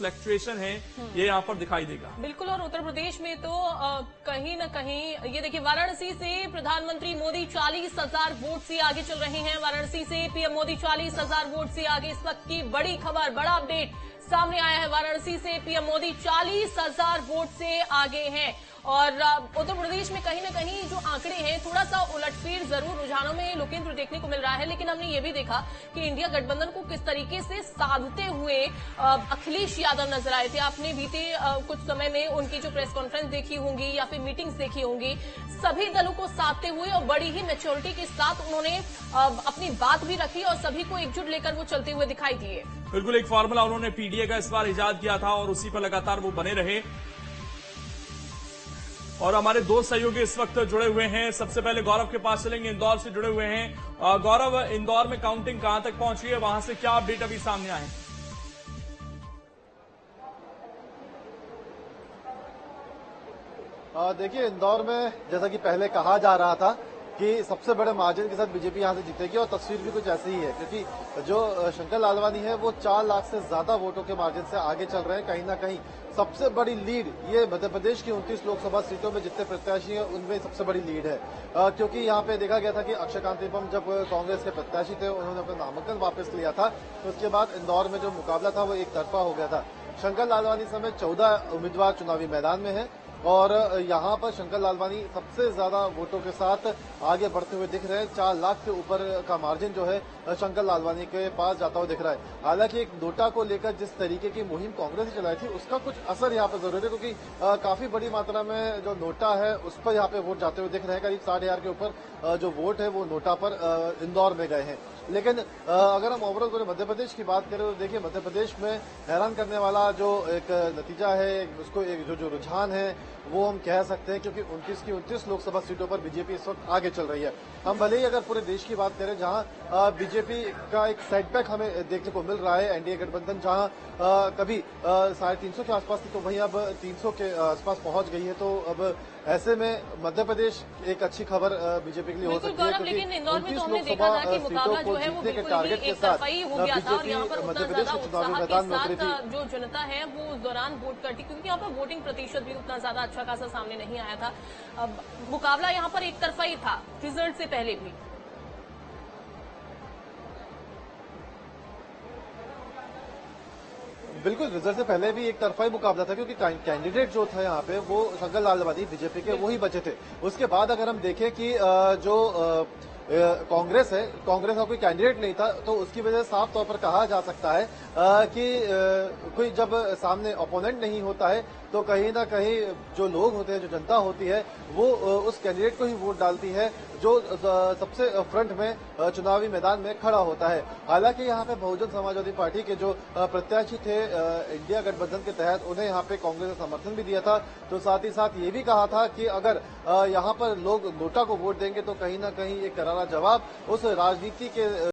Fluctuation है ये यहाँ पर दिखाई देगा। बिल्कुल, और उत्तर प्रदेश में तो कहीं न कहीं ये देखिए, वाराणसी से प्रधानमंत्री मोदी 40,000 वोट से आगे चल रहे हैं। वाराणसी से पीएम मोदी 40,000 वोट से आगे। इस वक्त की बड़ी खबर, बड़ा अपडेट सामने आया है। वाराणसी से पीएम मोदी 40,000 वोट से आगे हैं। और उत्तर प्रदेश में कहीं न कहीं जो आंकड़े हैं, थोड़ा सा उलटफेर जरूर रुझानों में लोकेंद्र देखने को मिल रहा है, लेकिन हमने ये भी देखा कि इंडिया गठबंधन को किस तरीके से साधते हुए अखिलेश यादव नजर आए थे। आपने बीते कुछ समय में उनकी जो प्रेस कॉन्फ्रेंस देखी होंगी या फिर मीटिंग्स देखी होंगी, सभी दलों को साधते हुए और बड़ी ही मैच्योरिटी के साथ उन्होंने अपनी बात भी रखी और सभी को एकजुट लेकर वो चलते हुए दिखाई दिए। बिल्कुल, एक फॉर्मूला उन्होंने पीडीए का इस बार इजाद किया था और उसी पर लगातार वो बने रहे। और हमारे दो सहयोगी इस वक्त जुड़े हुए हैं। सबसे पहले गौरव के पास चलेंगे, इंदौर से जुड़े हुए हैं। गौरव, इंदौर में काउंटिंग कहां तक पहुंची है, वहां से क्या अपडेट अभी सामने आए? देखिए, इंदौर में जैसा कि पहले कहा जा रहा था कि सबसे बड़े मार्जिन के साथ बीजेपी यहां से जीतेगी और तस्वीर भी कुछ ऐसी ही है, क्योंकि जो शंकर लालवानी है वो 4 लाख से ज्यादा वोटों के मार्जिन से आगे चल रहे हैं। कहीं ना कहीं सबसे बड़ी लीड ये मध्य प्रदेश की 29 लोकसभा सीटों में जितने प्रत्याशी हैं उनमें सबसे बड़ी लीड है, क्योंकि यहाँ पे देखा गया था कि अक्षय कांतिपम जब कांग्रेस के प्रत्याशी थे, उन्होंने अपना नामांकन वापस लिया था, तो उसके बाद इंदौर में जो मुकाबला था वो एक तरफा हो गया था। शंकर लालवानी समेत 14 उम्मीदवार चुनावी मैदान में है और यहाँ पर शंकर लालवानी सबसे ज्यादा वोटों के साथ आगे बढ़ते हुए दिख रहे हैं। 4 लाख के ऊपर का मार्जिन जो है शंकर लालवानी के पास जाता हुआ दिख रहा है। हालांकि एक नोटा को लेकर जिस तरीके की मुहिम कांग्रेस ने चलाई थी उसका कुछ असर यहाँ पर जरूर है, क्योंकि काफी बड़ी मात्रा में जो नोटा है उस पर यहाँ पे वोट जाते हुए दिख रहे हैं। करीब 60,000 के ऊपर जो वोट है वो नोटा पर इंदौर में गए हैं। लेकिन अगर हम ओवरऑल पूरे मध्य प्रदेश की बात करें तो देखिए, मध्य प्रदेश में हैरान करने वाला जो एक नतीजा है, उसको एक जो रुझान है वो हम कह सकते हैं, क्योंकि 29 की 29 लोकसभा सीटों पर बीजेपी इस वक्त आगे चल रही है। हम भले ही अगर पूरे देश की बात करें जहां बीजेपी का एक सेटबैक हमें देखने को मिल रहा है, एनडीए गठबंधन जहां कभी 350 के आसपास थी तो वहीं अब 300 के आसपास पहुंच गई है। तो अब ऐसे में मध्य प्रदेश एक अच्छी खबर बीजेपी के लिए हो सकती है, क्योंकि 29 लोकसभा सीटों को जीतने के टारगेट के साथ बीजेपी मध्य प्रदेश के चुनावी मैदान में उतरी थी। जो जनता है वो उस दौरान वोट करती, क्योंकि यहाँ पर वोटिंग प्रतिशत भी उतना ज्यादा अच्छा खासा सामने नहीं आया था। अब मुकाबला यहाँ पर एक तरफा ही था रिजल्ट से पहले भी। बिल्कुल, रिजल्ट से पहले भी एक तरफा ही मुकाबला था, क्योंकि कैंडिडेट जो था यहाँ पे वो शंकर लालवानी बीजेपी के वो ही बचे थे। उसके बाद अगर हम देखें कि जो कांग्रेस है, कांग्रेस का कोई कैंडिडेट नहीं था, तो उसकी वजह से साफ तौर पर कहा जा सकता है कि कोई जब सामने ओपोनेंट नहीं होता है तो कहीं ना कहीं जो लोग होते हैं, जो जनता होती है, वो उस कैंडिडेट को ही वोट डालती है जो सबसे फ्रंट में चुनावी मैदान में खड़ा होता है। हालांकि यहाँ पे बहुजन समाजवादी पार्टी के जो प्रत्याशी थे इंडिया गठबंधन के तहत, उन्हें यहाँ पे कांग्रेस ने समर्थन भी दिया था। तो साथ ही साथ ये भी कहा था कि अगर यहाँ पर लोग नोटा को वोट देंगे तो कहीं ना कहीं एक करारा जवाब उस राजनीति के